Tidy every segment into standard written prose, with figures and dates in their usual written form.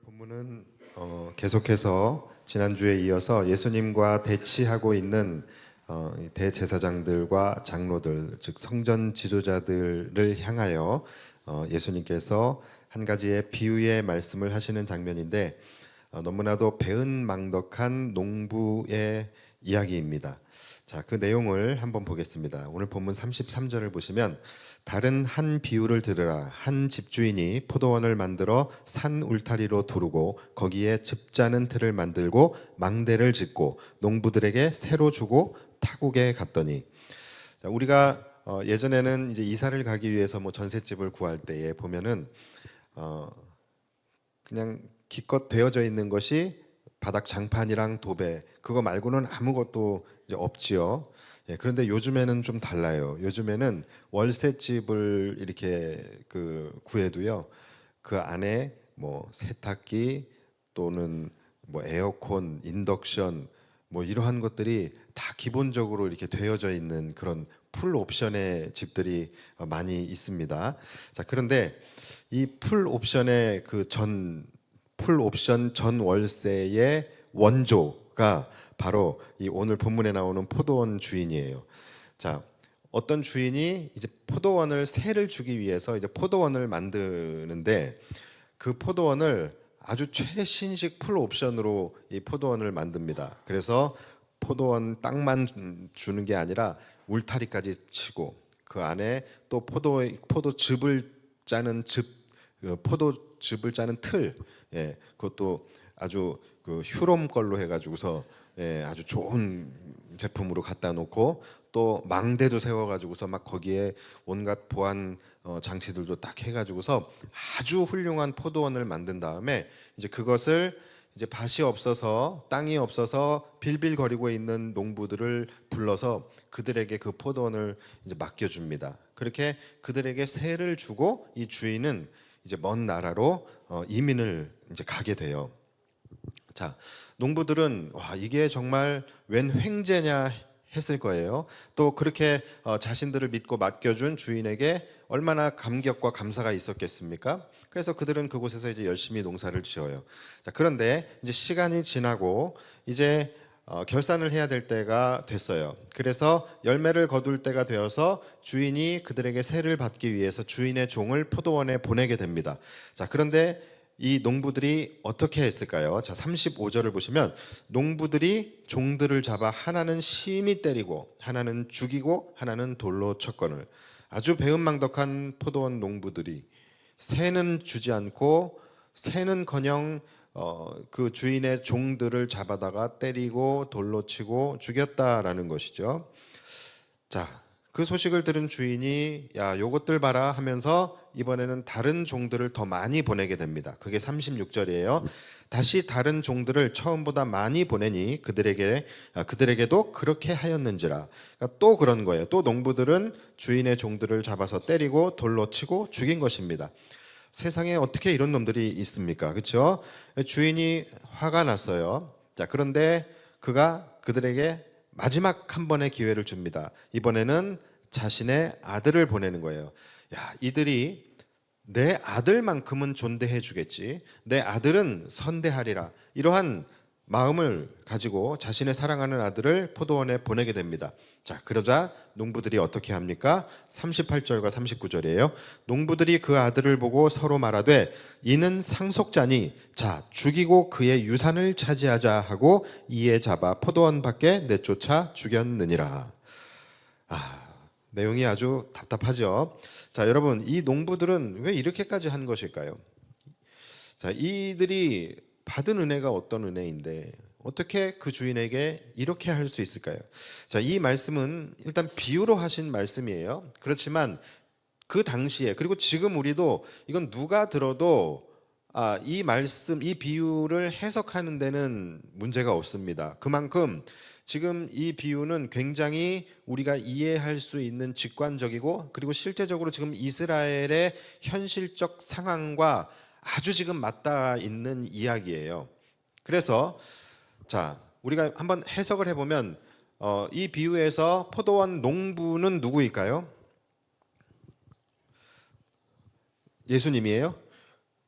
본문은 계속해서 지난주에 이어서 예수님과 대치하고 있는 이 대제사장들과 장로들, 즉 성전 지도자들을 향하여 예수님께서 한 가지의 비유의 말씀을 하시는 장면인데 너무나도 배은망덕한 농부의 이야기입니다. 자, 그 내용을 한번 보겠습니다. 오늘 본문 33절을 보시면 다른 한 비유를 들으라. 한 집주인이 포도원을 만들어 산 울타리로 두르고 거기에 즙자는 틀을 만들고 망대를 짓고 농부들에게 새로 주고 타국에 갔더니. 자, 우리가 예전에는 이제 이사를 가기 위해서 뭐 전셋집을 구할 때에 보면은 그냥 기껏 되어져 있는 것이 바닥 장판이랑 도배, 그거 말고는 아무것도 이제 없지요. 예, 그런데 요즘에는 좀 달라요. 요즘에는 월세집을 이렇게 구해도요, 그 안에 뭐 세탁기 또는 뭐 에어컨, 인덕션 뭐 이러한 것들이 다 기본적으로 이렇게 되어져 있는 그런 풀 옵션의 집들이 많이 있습니다. 자, 그런데 이 풀 옵션 전 월세의 원조가 바로 이 오늘 본문에 나오는 포도원 주인이에요. 자, 어떤 주인이 이제 포도원을 세를 주기 위해서 이제 포도원을 만드는데 그 포도원을 아주 최신식 풀 옵션으로 이 포도원을 만듭니다. 그래서 포도원 땅만 주는 게 아니라 울타리까지 치고 그 안에 또 포도즙을 짜는 포도즙을 짜는 틀, 예, 그것도 아주 그 휴롬 걸로 해가지고서 예, 아주 좋은 제품으로 갖다 놓고 또 망대도 세워가지고서 막 거기에 온갖 보안 장치들도 딱 해가지고서 아주 훌륭한 포도원을 만든 다음에 이제 그것을 이제 밭이 없어서 땅이 없어서 빌빌거리고 있는 농부들을 불러서 그들에게 그 포도원을 이제 맡겨줍니다. 그렇게 그들에게 세를 주고 이 주인은 이제 먼 나라로 이민을 이제 가게 돼요. 자, 농부들은 와, 이게 정말 웬 횡재냐 했을 거예요. 또 그렇게 자신들을 믿고 맡겨준 주인에게 얼마나 감격과 감사가 있었겠습니까? 그래서 그들은 그곳에서 이제 열심히 농사를 지어요. 자, 그런데 이제 시간이 지나고 이제 결산을 해야 될 때가 됐어요. 그래서 열매를 거둘 때가 되어서 주인이 그들에게 세를 받기 위해서 주인의 종을 포도원에 보내게 됩니다. 자, 그런데 이 농부들이 어떻게 했을까요? 자, 35절을 보시면 농부들이 종들을 잡아 하나는 심히 때리고 하나는 죽이고 하나는 돌로 쳤거늘. 아주 배은망덕한 포도원 농부들이 새는 주지 않고 새는커녕 그 주인의 종들을 잡아다가 때리고 돌로 치고 죽였다라는 것이죠. 자, 그 소식을 들은 주인이 야, 요것들 봐라 하면서 이번에는 다른 종들을 더 많이 보내게 됩니다. 그게 36절이에요. 다시 다른 종들을 처음보다 많이 보내니 그들에게도 그렇게 하였는지라. 그러니까 또 그런 거예요. 또 농부들은 주인의 종들을 잡아서 때리고 돌로 치고 죽인 것입니다. 세상에 어떻게 이런 놈들이 있습니까? 그렇죠? 주인이 화가 났어요. 자, 그런데 그가 그들에게 마지막 한 번의 기회를 줍니다. 이번에는 자신의 아들을 보내는 거예요. 야, 이들이 내 아들만큼은 존대해 주겠지. 내 아들은 선대하리라. 이러한 마음을 가지고 자신의 사랑하는 아들을 포도원에 보내게 됩니다. 자, 그러자 농부들이 어떻게 합니까? 38절과 39절이에요. 농부들이 그 아들을 보고 서로 말하되 이는 상속자니 자, 죽이고 그의 유산을 차지하자 하고 이에 잡아 포도원 밖에 내쫓아 죽였느니라. 내용이 아주 답답하죠. 자, 여러분, 이 농부들은 왜 이렇게까지 한 것일까요? 자, 이들이 받은 은혜가 어떤 은혜인데 어떻게 그 주인에게 이렇게 할 수 있을까요? 자, 이 말씀은 일단 비유로 하신 말씀이에요. 그렇지만 그 당시에 그리고 지금 우리도 이건 누가 들어도 이 말씀, 이 비유를 해석하는 데는 문제가 없습니다. 그만큼 지금 이 비유는 굉장히 우리가 이해할 수 있는 직관적이고 그리고 실제적으로 지금 이스라엘의 현실적 상황과 아주 지금 맞닿아 있는 이야기예요. 그래서 자, 우리가 한번 해석을 해보면 이 비유에서 포도원 농부는 누구일까요? 예수님이에요?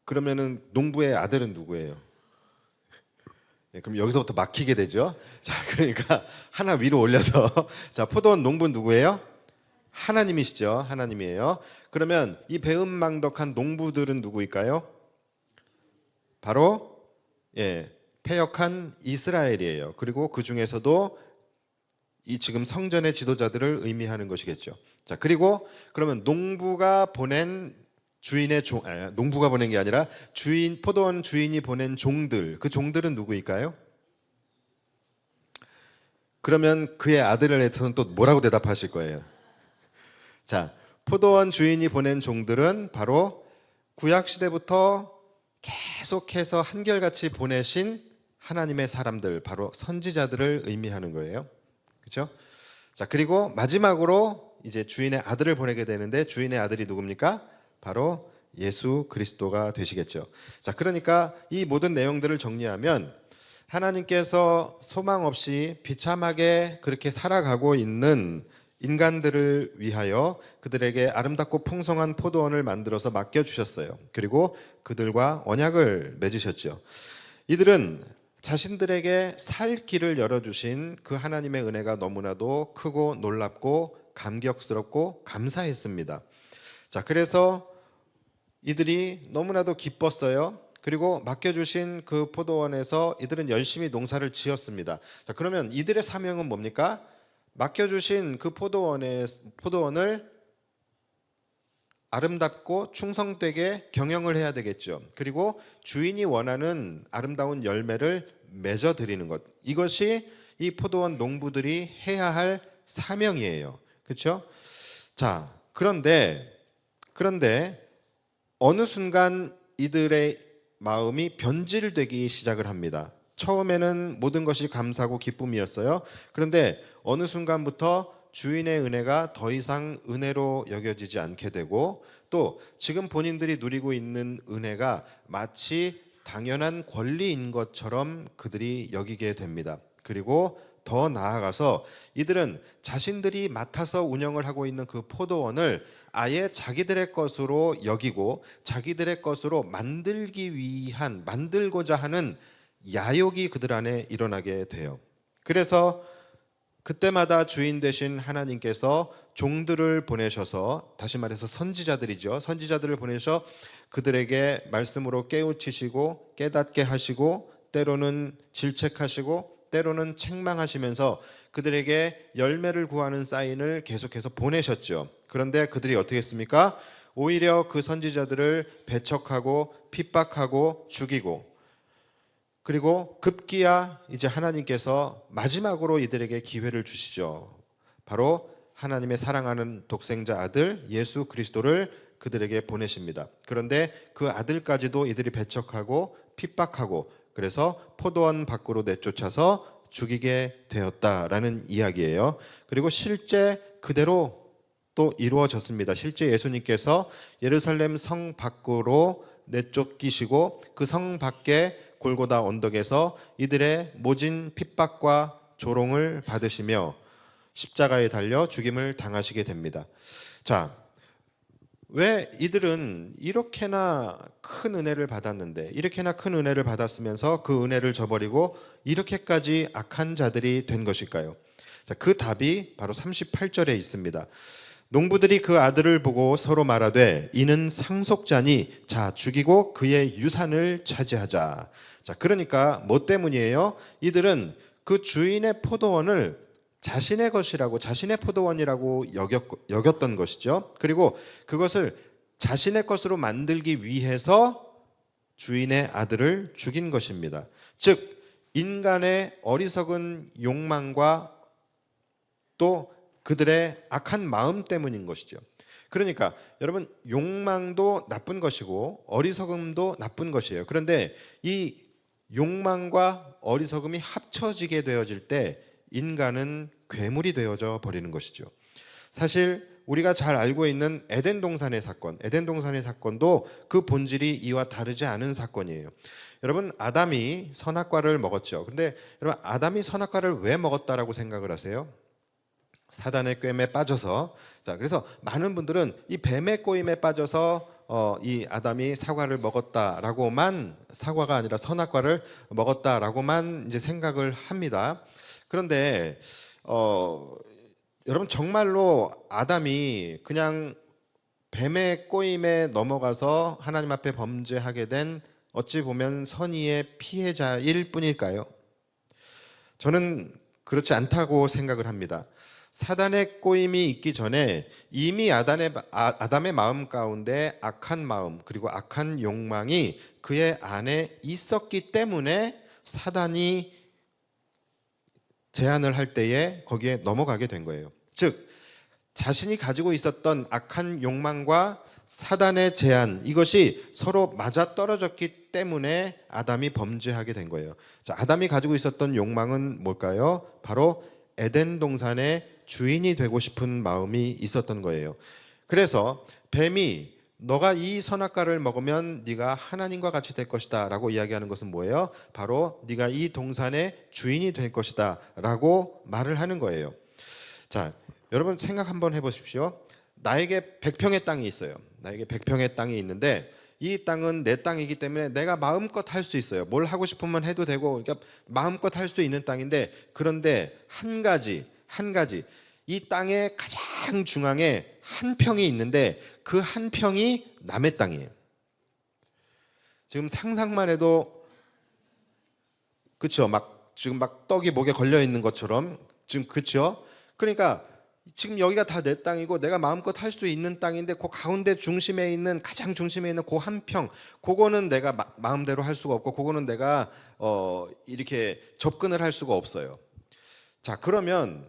그러면은 농부의 아들은 누구예요? 그럼 여기서부터 막히게 되죠. 자, 그러니까 하나 위로 올려서 자, 포도원 농부는 누구예요? 하나님이시죠. 하나님이에요. 그러면 이 배은망덕한 농부들은 누구일까요? 바로 패역한 이스라엘이에요. 그리고 그 중에서도 이 지금 성전의 지도자들을 의미하는 것이겠죠. 자, 그리고 그러면 농부가 보낸 농부가 보낸 게 아니라 포도원 주인이 보낸 종들, 그 종들은 누구일까요? 그러면 그의 아들을 해서는 또 뭐라고 대답하실 거예요? 자, 포도원 주인이 보낸 종들은 바로 구약 시대부터 계속해서 한결같이 보내신 하나님의 사람들, 바로 선지자들을 의미하는 거예요. 그렇죠? 자, 그리고 마지막으로 이제 주인의 아들을 보내게 되는데 주인의 아들이 누굽니까? 바로 예수 그리스도가 되시겠죠. 자, 그러니까 이 모든 내용들을 정리하면 하나님께서 소망 없이 비참하게 그렇게 살아가고 있는 인간들을 위하여 그들에게 아름답고 풍성한 포도원을 만들어서 맡겨주셨어요. 그리고 그들과 언약을 맺으셨죠. 이들은 자신들에게 살 길을 열어주신 그 하나님의 은혜가 너무나도 크고 놀랍고 감격스럽고 감사했습니다. 자, 그래서 이들이 너무나도 기뻤어요. 그리고 맡겨주신 그 포도원에서 이들은 열심히 농사를 지었습니다. 자, 그러면 이들의 사명은 뭡니까? 맡겨주신 그 포도원을 아름답고 충성되게 경영을 해야 되겠죠. 그리고 주인이 원하는 아름다운 열매를 맺어 드리는 것. 이것이 이 포도원 농부들이 해야 할 사명이에요. 그렇죠? 자, 그런데 어느 순간 이들의 마음이 변질되기 시작을 합니다. 처음에는 모든 것이 감사하고 기쁨이었어요. 그런데 어느 순간부터 주인의 은혜가 더 이상 은혜로 여겨지지 않게 되고 또 지금 본인들이 누리고 있는 은혜가 마치 당연한 권리인 것처럼 그들이 여기게 됩니다. 그리고 더 나아가서 이들은 자신들이 맡아서 운영을 하고 있는 그 포도원을 아예 자기들의 것으로 여기고 자기들의 것으로 만들고자 하는 야욕이 그들 안에 일어나게 돼요. 그래서 그때마다 주인 되신 하나님께서 종들을 보내셔서, 다시 말해서 선지자들이죠. 선지자들을 보내셔 그들에게 말씀으로 깨우치시고 깨닫게 하시고 때로는 질책하시고 때로는 책망하시면서 그들에게 열매를 구하는 사인을 계속해서 보내셨죠. 그런데 그들이 어떻게 했습니까? 오히려 그 선지자들을 배척하고 핍박하고 죽이고, 그리고 급기야 이제 하나님께서 마지막으로 이들에게 기회를 주시죠. 바로 하나님의 사랑하는 독생자 아들 예수 그리스도를 그들에게 보내십니다. 그런데 그 아들까지도 이들이 배척하고 핍박하고, 그래서 포도원 밖으로 내쫓아서 죽이게 되었다라는 이야기예요. 그리고 실제 그대로 또 이루어졌습니다. 실제 예수님께서 예루살렘 성 밖으로 내쫓기시고 그 성 밖에 골고다 언덕에서 이들의 모진 핍박과 조롱을 받으시며 십자가에 달려 죽임을 당하시게 됩니다. 자, 왜 이들은 이렇게나 큰 은혜를 받았는데, 이렇게나 큰 은혜를 받았으면서 그 은혜를 저버리고 이렇게까지 악한 자들이 된 것일까요? 자, 그 답이 바로 38절에 있습니다. 농부들이 그 아들을 보고 서로 말하되 이는 상속자니 자 죽이고 그의 유산을 차지하자. 자, 그러니까 뭐 때문이에요? 이들은 그 주인의 포도원을 자신의 것이라고, 자신의 포도원이라고 여겼던 것이죠. 그리고 그것을 자신의 것으로 만들기 위해서 주인의 아들을 죽인 것입니다. 즉 인간의 어리석은 욕망과 또 그들의 악한 마음 때문인 것이죠. 그러니까 여러분, 욕망도 나쁜 것이고 어리석음도 나쁜 것이에요. 그런데 이 욕망과 어리석음이 합쳐지게 되어질 때 인간은 괴물이 되어져 버리는 것이죠. 사실 우리가 잘 알고 있는 에덴 동산의 사건도 그 본질이 이와 다르지 않은 사건이에요. 여러분, 아담이 선악과를 먹었죠. 근데 여러분, 아담이 선악과를 왜 먹었다라고 생각을 하세요? 사단의 꿰매에 빠져서, 자, 그래서 많은 분들은 이 뱀의 꼬임에 빠져서 이 아담이 사과를 먹었다라고만, 사과가 아니라 선악과를 먹었다라고만 이제 생각을 합니다. 그런데 여러분, 정말로 아담이 그냥 뱀의 꼬임에 넘어가서 하나님 앞에 범죄하게 된 어찌 보면 선의의 피해자일 뿐일까요? 저는 그렇지 않다고 생각을 합니다. 사단의 꼬임이 있기 전에 이미 아담의 마음 가운데 악한 마음, 그리고 악한 욕망이 그의 안에 있었기 때문에 사단이 제안을 할 때에 거기에 넘어가게 된 거예요. 즉, 자신이 가지고 있었던 악한 욕망과 사단의 제안, 이것이 서로 맞아떨어졌기 때문에 아담이 범죄하게 된 거예요. 자, 아담이 가지고 있었던 욕망은 뭘까요? 바로 에덴 동산의 주인이 되고 싶은 마음이 있었던 거예요. 그래서 뱀이 너가 이 선악과를 먹으면 네가 하나님과 같이 될 것이다 라고 이야기하는 것은 뭐예요? 바로 네가 이 동산의 주인이 될 것이다 라고 말을 하는 거예요. 자, 여러분 생각 한번 해보십시오. 나에게 100평의 땅이 있어요. 나에게 100평의 땅이 있는데 이 땅은 내 땅이기 때문에 내가 마음껏 할 수 있어요. 뭘 하고 싶으면 해도 되고, 그러니까 마음껏 할 수 있는 땅인데, 그런데 한 가지 이 땅의 가장 중앙에 한 평이 있는데 그 한 평이 남의 땅이에요. 지금 상상만 해도 그렇죠? 지금 막 떡이 목에 걸려 있는 것처럼 지금, 그렇죠? 그러니까 지금 여기가 다 내 땅이고 내가 마음껏 할 수 있는 땅인데 그 가운데 중심에 있는, 가장 중심에 있는 그 한 평, 그거는 내가 마음대로 할 수가 없고, 그거는 내가 이렇게 접근을 할 수가 없어요. 자, 그러면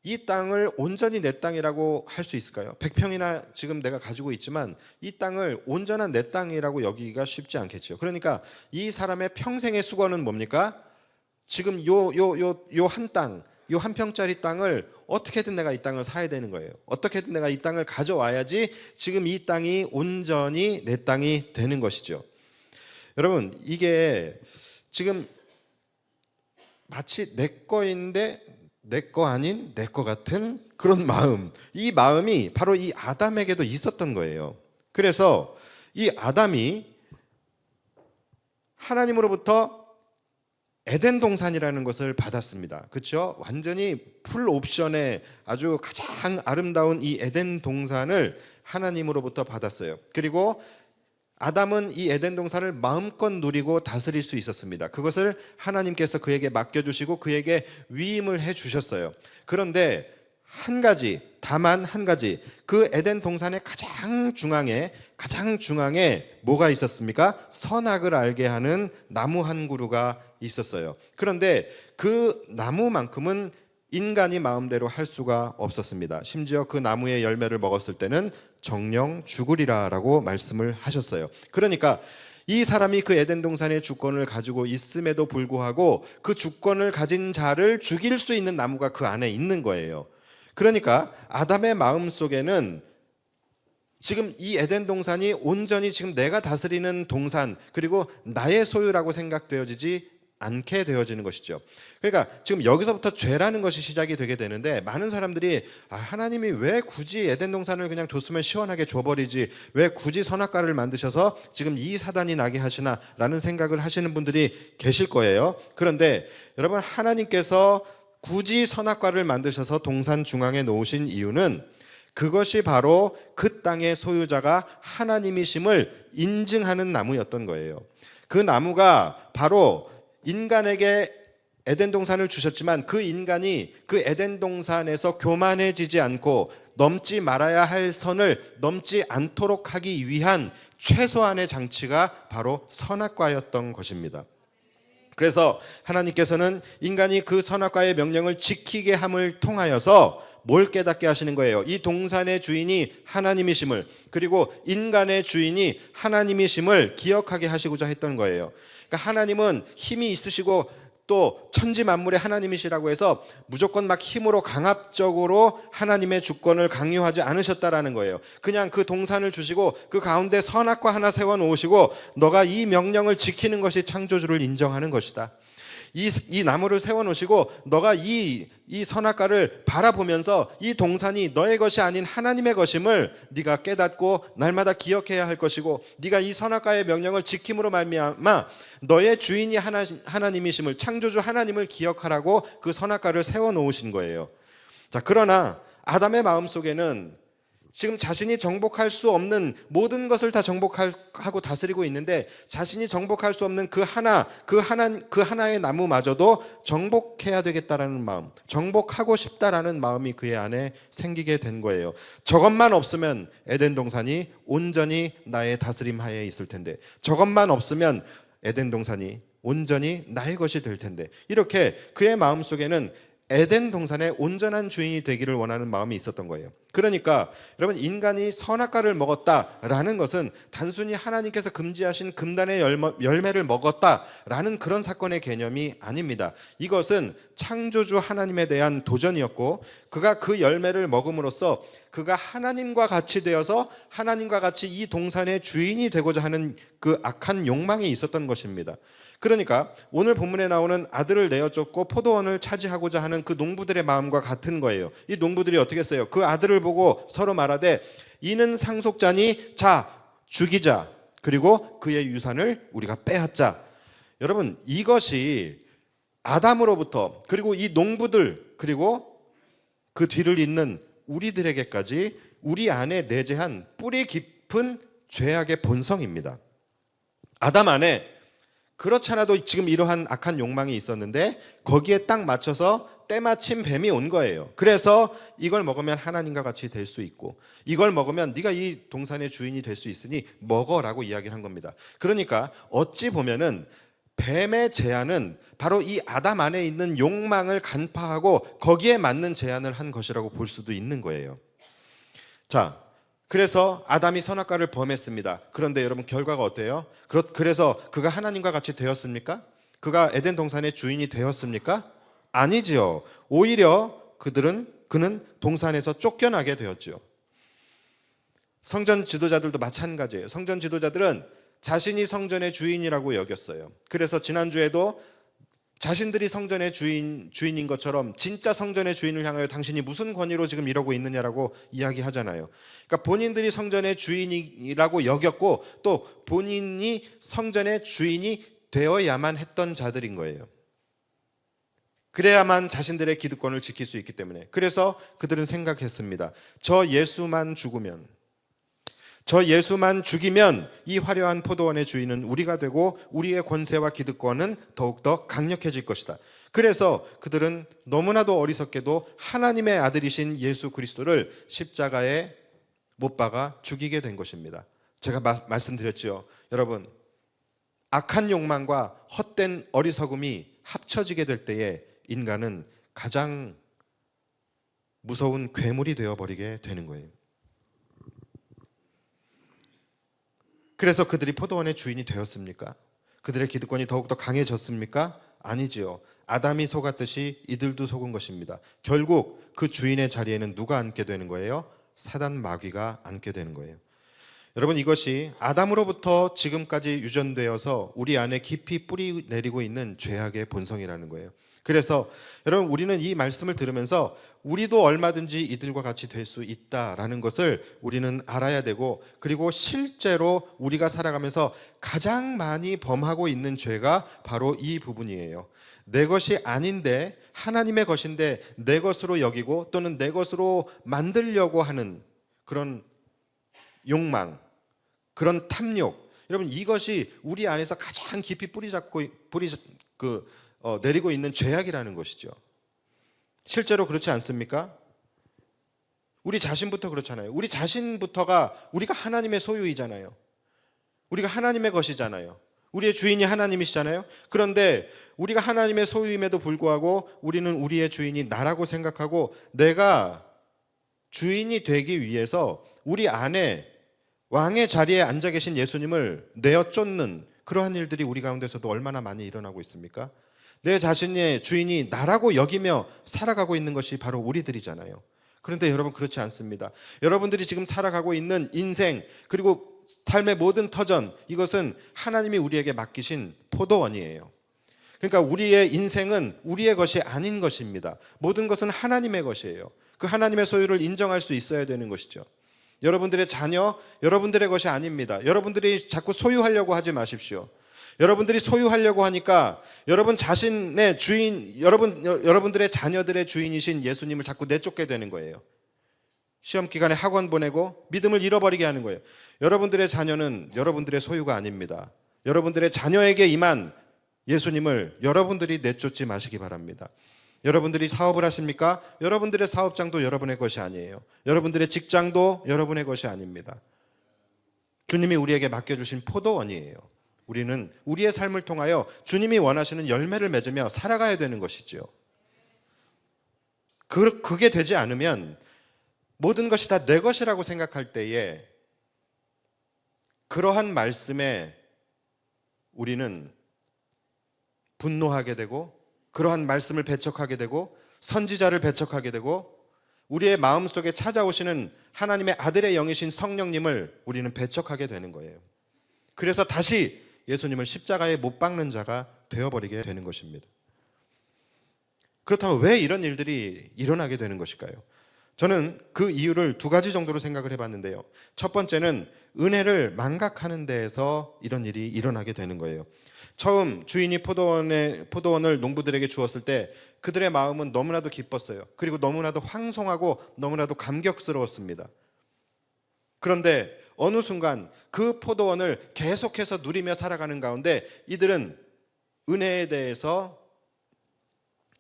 이 땅을 온전히 내 땅이라고 할 수 있을까요? 100평이나 지금 내가 가지고 있지만 이 땅을 온전한 내 땅이라고 여기기가 쉽지 않겠죠. 그러니까 이 사람의 평생의 수고는 뭡니까? 지금 요 한 땅, 요 한 평짜리 땅을 어떻게든 내가 이 땅을 사야 되는 거예요. 어떻게든 내가 이 땅을 가져와야지 지금 이 땅이 온전히 내 땅이 되는 것이죠. 여러분, 이게 지금 마치 내 거인데 내 거 아닌 내 거 같은 그런 마음, 이 마음이 바로 이 아담에게도 있었던 거예요. 그래서 이 아담이 하나님으로부터 에덴 동산이라는 것을 받았습니다. 그렇죠? 완전히 풀 옵션의 아주 가장 아름다운 이 에덴 동산을 하나님으로부터 받았어요. 그리고 아담은 이 에덴 동산을 마음껏 누리고 다스릴 수 있었습니다. 그것을 하나님께서 그에게 맡겨주시고 그에게 위임을 해주셨어요. 그런데 다만 한 가지, 그 에덴 동산의 가장 중앙에 뭐가 있었습니까? 선악을 알게 하는 나무 한 그루가 있었어요. 그런데 그 나무만큼은 인간이 마음대로 할 수가 없었습니다. 심지어 그 나무의 열매를 먹었을 때는 정령 죽으리라라고 말씀을 하셨어요. 그러니까 이 사람이 그 에덴 동산의 주권을 가지고 있음에도 불구하고 그 주권을 가진 자를 죽일 수 있는 나무가 그 안에 있는 거예요. 그러니까 아담의 마음 속에는 지금 이 에덴 동산이 온전히 지금 내가 다스리는 동산, 그리고 나의 소유라고 생각되어지지 않게 되어지는 것이죠. 그러니까 지금 여기서부터 죄라는 것이 시작이 되게 되는데, 많은 사람들이 하나님이 왜 굳이 에덴 동산을 그냥 줬으면 시원하게 줘버리지, 왜 굳이 선악과를 만드셔서 지금 이 사단이 나게 하시나 라는 생각을 하시는 분들이 계실 거예요. 그런데 여러분, 하나님께서 굳이 선악과를 만드셔서 동산 중앙에 놓으신 이유는 그것이 바로 그 땅의 소유자가 하나님이심을 인증하는 나무였던 거예요. 그 나무가 바로 인간에게 에덴 동산을 주셨지만 그 인간이 그 에덴 동산에서 교만해지지 않고 넘지 말아야 할 선을 넘지 않도록 하기 위한 최소한의 장치가 바로 선악과였던 것입니다. 그래서 하나님께서는 인간이 그 선악과의 명령을 지키게 함을 통하여서 뭘 깨닫게 하시는 거예요? 이 동산의 주인이 하나님이심을, 그리고 인간의 주인이 하나님이심을 기억하게 하시고자 했던 거예요. 그러니까 하나님은 힘이 있으시고 또 천지 만물의 하나님이시라고 해서 무조건 막 힘으로 강압적으로 하나님의 주권을 강요하지 않으셨다라는 거예요. 그냥 그 동산을 주시고 그 가운데 선악과 하나 세워 놓으시고 너가 이 명령을 지키는 것이 창조주를 인정하는 것이다. 이 나무를 세워놓으시고 너가 이 선악과를 바라보면서 이 동산이 너의 것이 아닌 하나님의 것임을 네가 깨닫고 날마다 기억해야 할 것이고, 네가 이 선악과의 명령을 지킴으로 말미암아 너의 주인이 하나님이심을, 창조주 하나님을 기억하라고 그 선악과를 세워놓으신 거예요. 자, 그러나 아담의 마음속에는 지금 자신이 정복할 수 없는 모든 것을 다 정복하고 다스리고 있는데, 자신이 정복할 수 없는 그 하나의 나무마저도 정복해야 되겠다라는 마음, 정복하고 싶다라는 마음이 그의 안에 생기게 된 거예요. 저것만 없으면 에덴 동산이 온전히 나의 다스림 하에 있을 텐데, 저것만 없으면 에덴 동산이 온전히 나의 것이 될 텐데, 이렇게 그의 마음속에는 에덴 동산의 온전한 주인이 되기를 원하는 마음이 있었던 거예요. 그러니까 여러분, 인간이 선악과를 먹었다라는 것은 단순히 하나님께서 금지하신 금단의 열매를 먹었다라는 그런 사건의 개념이 아닙니다. 이것은 창조주 하나님에 대한 도전이었고, 그가 그 열매를 먹음으로써 그가 하나님과 같이 되어서 하나님과 같이 이 동산의 주인이 되고자 하는 그 악한 욕망이 있었던 것입니다. 그러니까 오늘 본문에 나오는 아들을 내어쫓고 포도원을 차지하고자 하는 그 농부들의 마음과 같은 거예요. 이 농부들이 어떻게 했어요? 그 아들을 보고 서로 말하되 이는 상속자니 자 죽이자, 그리고 그의 유산을 우리가 빼앗자. 여러분, 이것이 아담으로부터, 그리고 이 농부들, 그리고 그 뒤를 잇는 우리들에게까지 우리 안에 내재한 뿌리 깊은 죄악의 본성입니다. 아담 안에 그렇지 않아도 지금 이러한 악한 욕망이 있었는데 거기에 딱 맞춰서 때마침 뱀이 온 거예요. 그래서 이걸 먹으면 하나님과 같이 될 수 있고, 이걸 먹으면 네가 이 동산의 주인이 될 수 있으니 먹어라고 이야기를 한 겁니다. 그러니까 어찌 보면은 뱀의 제안은 바로 이 아담 안에 있는 욕망을 간파하고 거기에 맞는 제안을 한 것이라고 볼 수도 있는 거예요. 자, 그래서 아담이 선악과를 범했습니다. 그런데 여러분, 결과가 어때요? 그래서 그가 하나님과 같이 되었습니까? 그가 에덴 동산의 주인이 되었습니까? 아니지요. 오히려 그는 동산에서 쫓겨나게 되었죠. 성전 지도자들도 마찬가지예요. 성전 지도자들은 자신이 성전의 주인이라고 여겼어요. 그래서 지난주에도 자신들이 성전의 주인인 것처럼 진짜 성전의 주인을 향하여 당신이 무슨 권위로 지금 이러고 있느냐라고 이야기하잖아요. 그러니까 본인들이 성전의 주인이라고 여겼고, 또 본인이 성전의 주인이 되어야만 했던 자들인 거예요. 그래야만 자신들의 기득권을 지킬 수 있기 때문에. 그래서 그들은 생각했습니다. 저 예수만 죽이면 이 화려한 포도원의 주인은 우리가 되고 우리의 권세와 기득권은 더욱더 강력해질 것이다. 그래서 그들은 너무나도 어리석게도 하나님의 아들이신 예수 그리스도를 십자가에 못 박아 죽이게 된 것입니다. 제가 말씀드렸죠. 여러분, 악한 욕망과 헛된 어리석음이 합쳐지게 될 때에 인간은 가장 무서운 괴물이 되어버리게 되는 거예요. 그래서 그들이 포도원의 주인이 되었습니까? 그들의 기득권이 더욱더 강해졌습니까? 아니지요. 아담이 속았듯이 이들도 속은 것입니다. 결국 그 주인의 자리에는 누가 앉게 되는 거예요? 사단 마귀가 앉게 되는 거예요. 여러분, 이것이 아담으로부터 지금까지 유전되어서 우리 안에 깊이 뿌리 내리고 있는 죄악의 본성이라는 거예요. 그래서 여러분, 우리는 이 말씀을 들으면서 우리도 얼마든지 이들과 같이 될 수 있다라는 것을 우리는 알아야 되고, 그리고 실제로 우리가 살아가면서 가장 많이 범하고 있는 죄가 바로 이 부분이에요. 내 것이 아닌데 하나님의 것인데 내 것으로 여기고 또는 내 것으로 만들려고 하는 그런 욕망, 그런 탐욕. 여러분, 이것이 우리 안에서 가장 깊이 내리고 있는 죄악이라는 것이죠. 실제로 그렇지 않습니까? 우리 자신부터 그렇잖아요. 우리 자신부터가 우리가 하나님의 소유이잖아요. 우리가 하나님의 것이잖아요. 우리의 주인이 하나님이시잖아요. 그런데 우리가 하나님의 소유임에도 불구하고 우리는 우리의 주인이 나라고 생각하고, 내가 주인이 되기 위해서 우리 안에 왕의 자리에 앉아 계신 예수님을 내어 쫓는 그러한 일들이 우리 가운데서도 얼마나 많이 일어나고 있습니까? 내 자신의 주인이 나라고 여기며 살아가고 있는 것이 바로 우리들이잖아요. 그런데 여러분, 그렇지 않습니다. 여러분들이 지금 살아가고 있는 인생, 그리고 삶의 모든 터전, 이것은 하나님이 우리에게 맡기신 포도원이에요. 그러니까 우리의 인생은 우리의 것이 아닌 것입니다. 모든 것은 하나님의 것이에요. 그 하나님의 소유를 인정할 수 있어야 되는 것이죠. 여러분들의 자녀, 여러분들의 것이 아닙니다. 여러분들이 자꾸 소유하려고 하지 마십시오. 여러분들이 소유하려고 하니까 여러분 자신의 주인, 여러분들의 자녀들의 주인이신 예수님을 자꾸 내쫓게 되는 거예요. 시험 기간에 학원 보내고 믿음을 잃어버리게 하는 거예요. 여러분들의 자녀는 여러분들의 소유가 아닙니다. 여러분들의 자녀에게 임한 예수님을 여러분들이 내쫓지 마시기 바랍니다. 여러분들이 사업을 하십니까? 여러분들의 사업장도 여러분의 것이 아니에요. 여러분들의 직장도 여러분의 것이 아닙니다. 주님이 우리에게 맡겨주신 포도원이에요. 우리는 우리의 삶을 통하여 주님이 원하시는 열매를 맺으며 살아가야 되는 것이지요. 그게 되지 않으면 모든 것이 다 내 것이라고 생각할 때에 그러한 말씀에 우리는 분노하게 되고, 그러한 말씀을 배척하게 되고, 선지자를 배척하게 되고, 우리의 마음속에 찾아오시는 하나님의 아들의 영이신 성령님을 우리는 배척하게 되는 거예요. 그래서 다시 예수님을 십자가에 못 박는 자가 되어버리게 되는 것입니다. 그렇다면 왜 이런 일들이 일어나게 되는 것일까요? 저는 그 이유를 두 가지 정도로 생각을 해봤는데요. 첫 번째는 은혜를 망각하는 데에서 이런 일이 일어나게 되는 거예요. 처음 주인이 포도원을 농부들에게 주었을 때 그들의 마음은 너무나도 기뻤어요. 그리고 너무나도 황송하고 너무나도 감격스러웠습니다. 그런데 어느 순간 그 포도원을 계속해서 누리며 살아가는 가운데 이들은 은혜에 대해서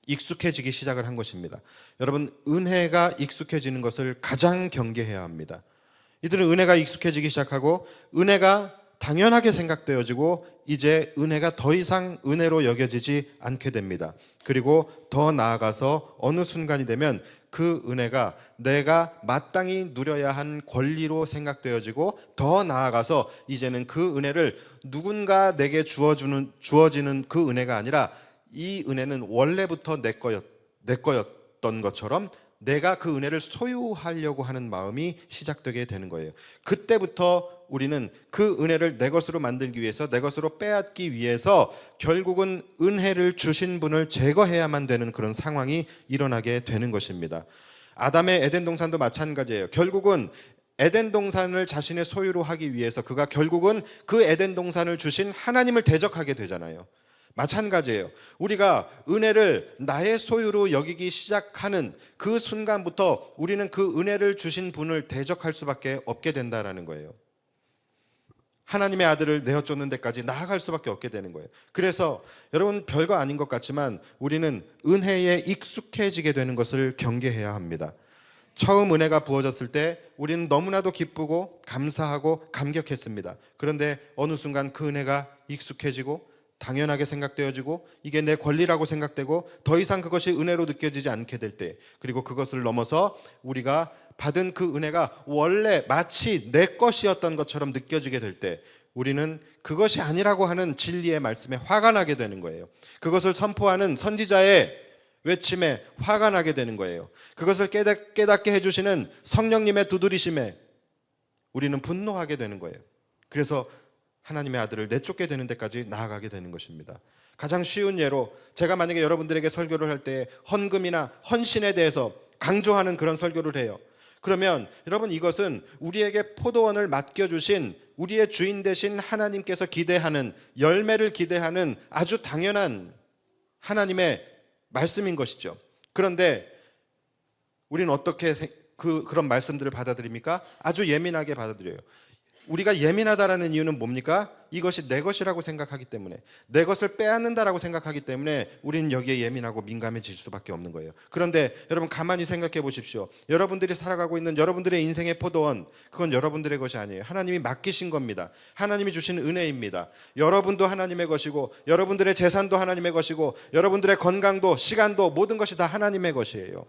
익숙해지기 시작을 한 것입니다. 여러분, 은혜가 익숙해지는 것을 가장 경계해야 합니다. 이들은 은혜가 익숙해지기 시작하고 은혜가 당연하게 생각되어지고 이제 은혜가 더 이상 은혜로 여겨지지 않게 됩니다. 그리고 더 나아가서 어느 순간이 되면 그 은혜가 내가 마땅히 누려야 한 권리로 생각되어지고 더 나아가서 이제는 그 은혜를 누군가 내게 주어지는 그 은혜가 아니라 이 은혜는 원래부터 내 거였던 것처럼 내가 그 은혜를 소유하려고 하는 마음이 시작되게 되는 거예요. 그때부터 우리는 그 은혜를 내 것으로 만들기 위해서, 내 것으로 빼앗기 위해서 결국은 은혜를 주신 분을 제거해야만 되는 그런 상황이 일어나게 되는 것입니다. 아담의 에덴 동산도 마찬가지예요. 결국은 에덴 동산을 자신의 소유로 하기 위해서 그가 결국은 그 에덴 동산을 주신 하나님을 대적하게 되잖아요. 마찬가지예요. 우리가 은혜를 나의 소유로 여기기 시작하는 그 순간부터 우리는 그 은혜를 주신 분을 대적할 수밖에 없게 된다는 거예요. 하나님의 아들을 내어쫓는 데까지 나아갈 수밖에 없게 되는 거예요. 그래서 여러분, 별거 아닌 것 같지만 우리는 은혜에 익숙해지게 되는 것을 경계해야 합니다. 처음 은혜가 부어졌을 때 우리는 너무나도 기쁘고 감사하고 감격했습니다. 그런데 어느 순간 그 은혜가 익숙해지고 당연하게 생각되어지고 이게 내 권리라고 생각되고 더 이상 그것이 은혜로 느껴지지 않게 될 때, 그리고 그것을 넘어서 우리가 받은 그 은혜가 원래 마치 내 것이었던 것처럼 느껴지게 될 때 우리는 그것이 아니라고 하는 진리의 말씀에 화가 나게 되는 거예요. 그것을 선포하는 선지자의 외침에 화가 나게 되는 거예요. 그것을 깨닫게 해주시는 성령님의 두드리심에 우리는 분노하게 되는 거예요. 그래서 하나님의 아들을 내쫓게 되는 데까지 나아가게 되는 것입니다. 가장 쉬운 예로, 제가 만약에 여러분들에게 설교를 할 때 헌금이나 헌신에 대해서 강조하는 그런 설교를 해요. 그러면 여러분, 이것은 우리에게 포도원을 맡겨주신 우리의 주인 되신 하나님께서 기대하는, 열매를 기대하는 아주 당연한 하나님의 말씀인 것이죠. 그런데 우리는 어떻게 그런 말씀들을 받아들입니까? 아주 예민하게 받아들여요. 우리가 예민하다라는 이유는 뭡니까? 이것이 내 것이라고 생각하기 때문에, 내 것을 빼앗는다라고 생각하기 때문에 우리는 여기에 예민하고 민감해질 수밖에 없는 거예요. 그런데 여러분, 가만히 생각해 보십시오. 여러분들이 살아가고 있는 여러분들의 인생의 포도원, 그건 여러분들의 것이 아니에요. 하나님이 맡기신 겁니다. 하나님이 주신 은혜입니다. 여러분도 하나님의 것이고, 여러분들의 재산도 하나님의 것이고, 여러분들의 건강도, 시간도, 모든 것이 다 하나님의 것이에요.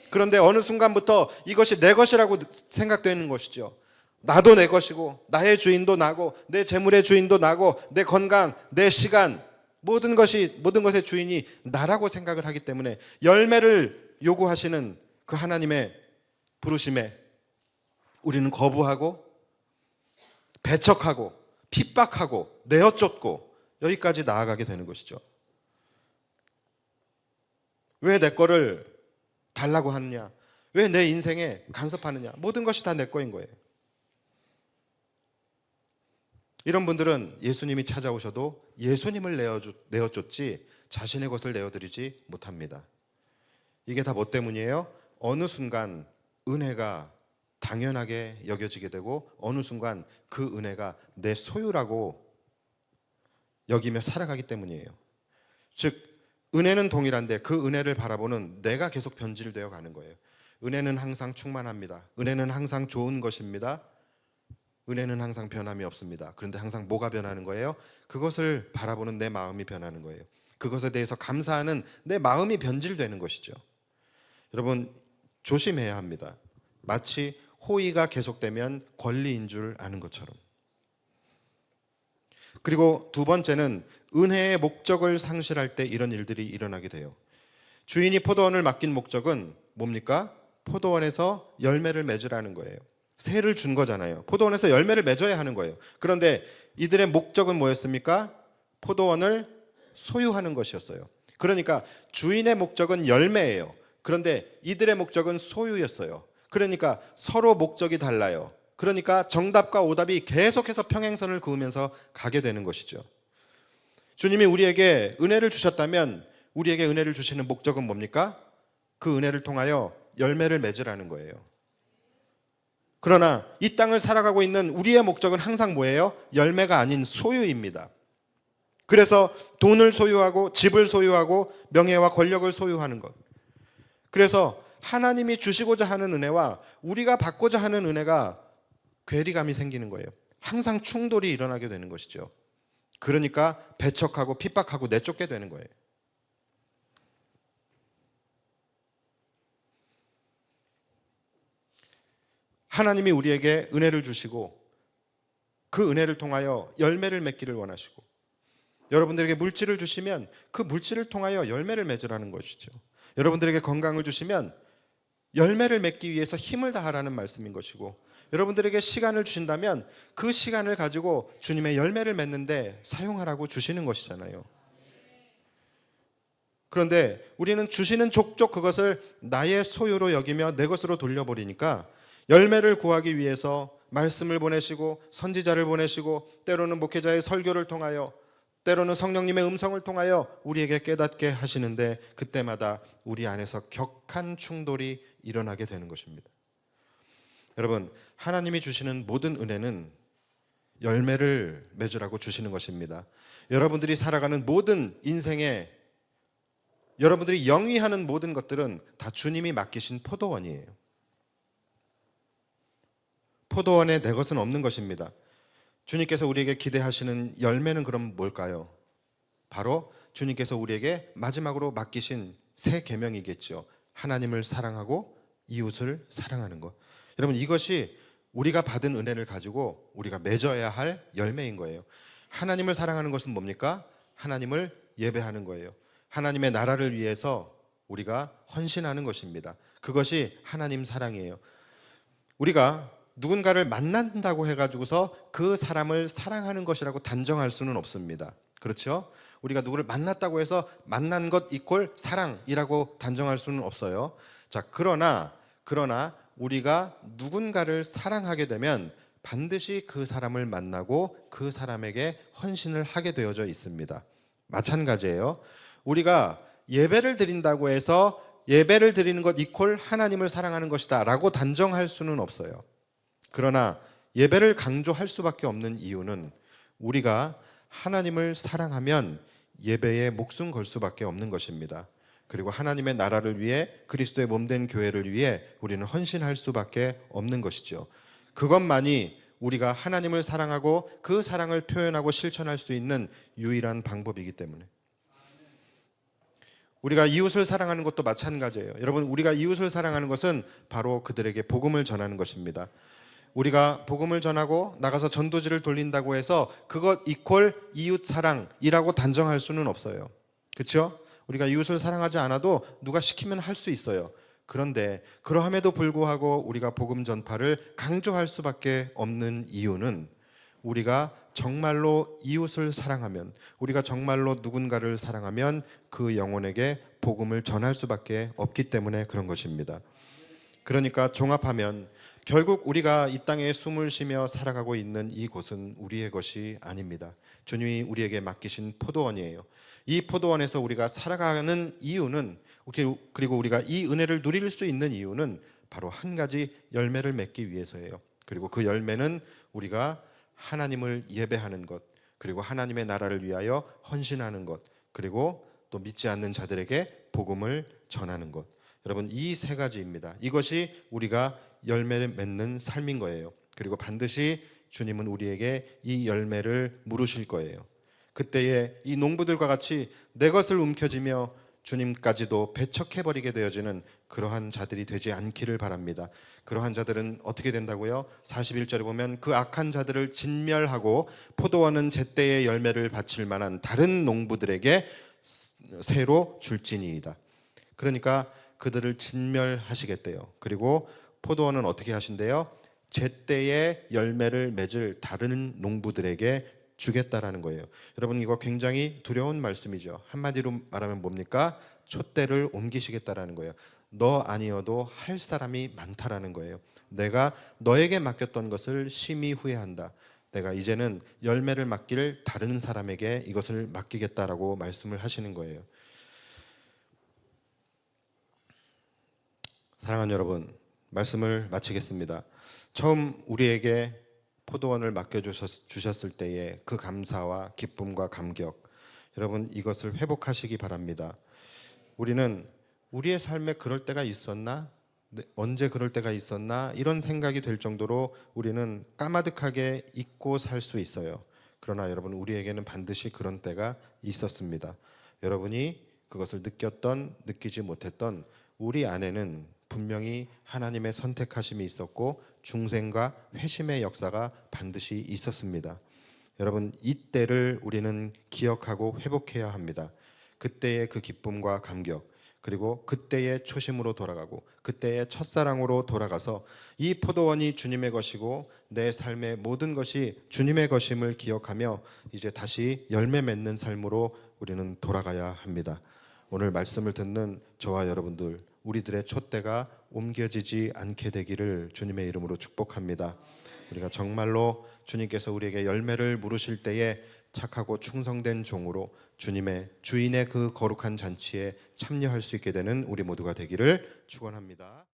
그런데 어느 순간부터 이것이 내 것이라고 생각되는 것이죠. 나도 내 것이고, 나의 주인도 나고, 내 재물의 주인도 나고, 내 건강, 내 시간, 모든 것의 주인이 나라고 생각을 하기 때문에 열매를 요구하시는 그 하나님의 부르심에 우리는 거부하고 배척하고 핍박하고 내어쫓고 여기까지 나아가게 되는 것이죠. 왜 내 거를 달라고 하느냐? 왜 내 인생에 간섭하느냐? 모든 것이 다 내 거인 거예요. 이런 분들은 예수님이 찾아오셔도 예수님을 내어줬지 자신의 것을 내어드리지 못합니다. 이게 다 뭐 때문이에요? 어느 순간 은혜가 당연하게 여겨지게 되고 어느 순간 그 은혜가 내 소유라고 여기며 살아가기 때문이에요. 즉 은혜는 동일한데 그 은혜를 바라보는 내가 계속 변질되어 가는 거예요. 은혜는 항상 충만합니다. 은혜는 항상 좋은 것입니다. 은혜는 항상 변함이 없습니다. 그런데 항상 뭐가 변하는 거예요? 그것을 바라보는 내 마음이 변하는 거예요. 그것에 대해서 감사하는 내 마음이 변질되는 것이죠. 여러분 조심해야 합니다. 마치 호의가 계속되면 권리인 줄 아는 것처럼. 그리고 두 번째는 은혜의 목적을 상실할 때 이런 일들이 일어나게 돼요. 주인이 포도원을 맡긴 목적은 뭡니까? 포도원에서 열매를 맺으라는 거예요. 새를 준 거잖아요. 포도원에서 열매를 맺어야 하는 거예요. 그런데 이들의 목적은 뭐였습니까? 포도원을 소유하는 것이었어요. 그러니까 주인의 목적은 열매예요. 그런데 이들의 목적은 소유였어요. 그러니까 서로 목적이 달라요. 그러니까 정답과 오답이 계속해서 평행선을 그으면서 가게 되는 것이죠. 주님이 우리에게 은혜를 주셨다면 우리에게 은혜를 주시는 목적은 뭡니까? 그 은혜를 통하여 열매를 맺으라는 거예요. 그러나 이 땅을 살아가고 있는 우리의 목적은 항상 뭐예요? 열매가 아닌 소유입니다. 그래서 돈을 소유하고 집을 소유하고 명예와 권력을 소유하는 것. 그래서 하나님이 주시고자 하는 은혜와 우리가 받고자 하는 은혜가 괴리감이 생기는 거예요. 항상 충돌이 일어나게 되는 것이죠. 그러니까 배척하고 핍박하고 내쫓게 되는 거예요. 하나님이 우리에게 은혜를 주시고 그 은혜를 통하여 열매를 맺기를 원하시고 여러분들에게 물질을 주시면 그 물질을 통하여 열매를 맺으라는 것이죠. 여러분들에게 건강을 주시면 열매를 맺기 위해서 힘을 다하라는 말씀인 것이고 여러분들에게 시간을 주신다면 그 시간을 가지고 주님의 열매를 맺는데 사용하라고 주시는 것이잖아요. 그런데 우리는 주시는 족족 그것을 나의 소유로 여기며 내 것으로 돌려버리니까 열매를 구하기 위해서 말씀을 보내시고 선지자를 보내시고 때로는 목회자의 설교를 통하여 때로는 성령님의 음성을 통하여 우리에게 깨닫게 하시는데 그때마다 우리 안에서 격한 충돌이 일어나게 되는 것입니다. 여러분, 하나님이 주시는 모든 은혜는 열매를 맺으라고 주시는 것입니다. 여러분들이 살아가는 모든 인생에 여러분들이 영위하는 모든 것들은 다 주님이 맡기신 포도원이에요. 포도원에 내 것은 없는 것입니다. 주님께서 우리에게 기대하시는 열매는 그럼 뭘까요? 바로 주님께서 우리에게 마지막으로 맡기신 새 계명이겠죠. 하나님을 사랑하고 이웃을 사랑하는 것. 여러분 이것이 우리가 받은 은혜를 가지고 우리가 맺어야 할 열매인 거예요. 하나님을 사랑하는 것은 뭡니까? 하나님을 예배하는 거예요. 하나님의 나라를 위해서 우리가 헌신하는 것입니다. 그것이 하나님 사랑이에요. 우리가 누군가를 만난다고 해가지고서 그 사람을 사랑하는 것이라고 단정할 수는 없습니다. 그렇죠? 우리가 누구를 만났다고 해서 만난 것 이퀄 사랑이라고 단정할 수는 없어요. 자, 그러나 우리가 누군가를 사랑하게 되면 반드시 그 사람을 만나고 그 사람에게 헌신을 하게 되어져 있습니다. 마찬가지예요. 우리가 예배를 드린다고 해서 예배를 드리는 것 이퀄 하나님을 사랑하는 것이다 라고 단정할 수는 없어요. 그러나 예배를 강조할 수밖에 없는 이유는 우리가 하나님을 사랑하면 예배에 목숨 걸 수밖에 없는 것입니다. 그리고 하나님의 나라를 위해 그리스도의 몸된 교회를 위해 우리는 헌신할 수밖에 없는 것이죠. 그것만이 우리가 하나님을 사랑하고 그 사랑을 표현하고 실천할 수 있는 유일한 방법이기 때문에 우리가 이웃을 사랑하는 것도 마찬가지예요. 여러분 우리가 이웃을 사랑하는 것은 바로 그들에게 복음을 전하는 것입니다. 우리가 복음을 전하고 나가서 전도지를 돌린다고 해서 그것 이퀄 이웃 사랑이라고 단정할 수는 없어요. 그렇죠? 우리가 이웃을 사랑하지 않아도 누가 시키면 할 수 있어요. 그런데 그러함에도 불구하고 우리가 복음 전파를 강조할 수밖에 없는 이유는 우리가 정말로 이웃을 사랑하면, 우리가 정말로 누군가를 사랑하면 그 영혼에게 복음을 전할 수밖에 없기 때문에 그런 것입니다. 그러니까 종합하면 결국 우리가 이 땅에 숨을 쉬며 살아가고 있는 이곳은 우리의 것이 아닙니다. 주님이 우리에게 맡기신 포도원이에요. 이 포도원에서 우리가 살아가는 이유는, 그리고 우리가 이 은혜를 누릴 수 있는 이유는 바로 한 가지, 열매를 맺기 위해서예요. 그리고 그 열매는 우리가 하나님을 예배하는 것, 그리고 하나님의 나라를 위하여 헌신하는 것, 그리고 또 믿지 않는 자들에게 복음을 전하는 것. 여러분, 이 세 가지입니다. 이것이 우리가 열매를 맺는 삶인 거예요. 그리고 반드시 주님은 우리에게 이 열매를 물으실 거예요. 그때에 이 농부들과 같이 내 것을 움켜쥐며 주님까지도 배척해버리게 되어지는 그러한 자들이 되지 않기를 바랍니다. 그러한 자들은 어떻게 된다고요? 41절에 보면 그 악한 자들을 진멸하고 포도원은 제때의 열매를 바칠 만한 다른 농부들에게 새로 줄지니이다. 그러니까 그들을 진멸하시겠대요. 그리고 포도원은 어떻게 하신대요? 제때의 열매를 맺을 다른 농부들에게 주겠다라는 거예요. 여러분, 이거 굉장히 두려운 말씀이죠. 한마디로 말하면 뭡니까? 촛대를 옮기시겠다라는 거예요. 너 아니어도 할 사람이 많다라는 거예요. 내가 너에게 맡겼던 것을 심히 후회한다. 내가 이제는 열매를 맡길 다른 사람에게 이것을 맡기겠다라고 말씀을 하시는 거예요. 사랑하는 여러분, 말씀을 마치겠습니다. 처음 우리에게 포도원을 맡겨주셨을 때의 그 감사와 기쁨과 감격, 여러분 이것을 회복하시기 바랍니다. 우리는 우리의 삶에 그럴 때가 있었나? 언제 그럴 때가 있었나? 이런 생각이 될 정도로 우리는 까마득하게 잊고 살 수 있어요. 그러나 여러분, 우리에게는 반드시 그런 때가 있었습니다. 여러분이 그것을 느꼈던 느끼지 못했던 우리 안에는 분명히 하나님의 선택하심이 있었고 중생과 회심의 역사가 반드시 있었습니다. 여러분, 이때를 우리는 기억하고 회복해야 합니다. 그때의 그 기쁨과 감격, 그리고 그때의 초심으로 돌아가고 그때의 첫사랑으로 돌아가서 이 포도원이 주님의 것이고 내 삶의 모든 것이 주님의 것임을 기억하며 이제 다시 열매 맺는 삶으로 우리는 돌아가야 합니다. 오늘 말씀을 듣는 저와 여러분들, 우리들의 촛대가 옮겨지지 않게 되기를 주님의 이름으로 축복합니다. 우리가 정말로 주님께서 우리에게 열매를 물으실 때에 착하고 충성된 종으로 주인의 그 거룩한 잔치에 참여할 수 있게 되는 우리 모두가 되기를 축원합니다.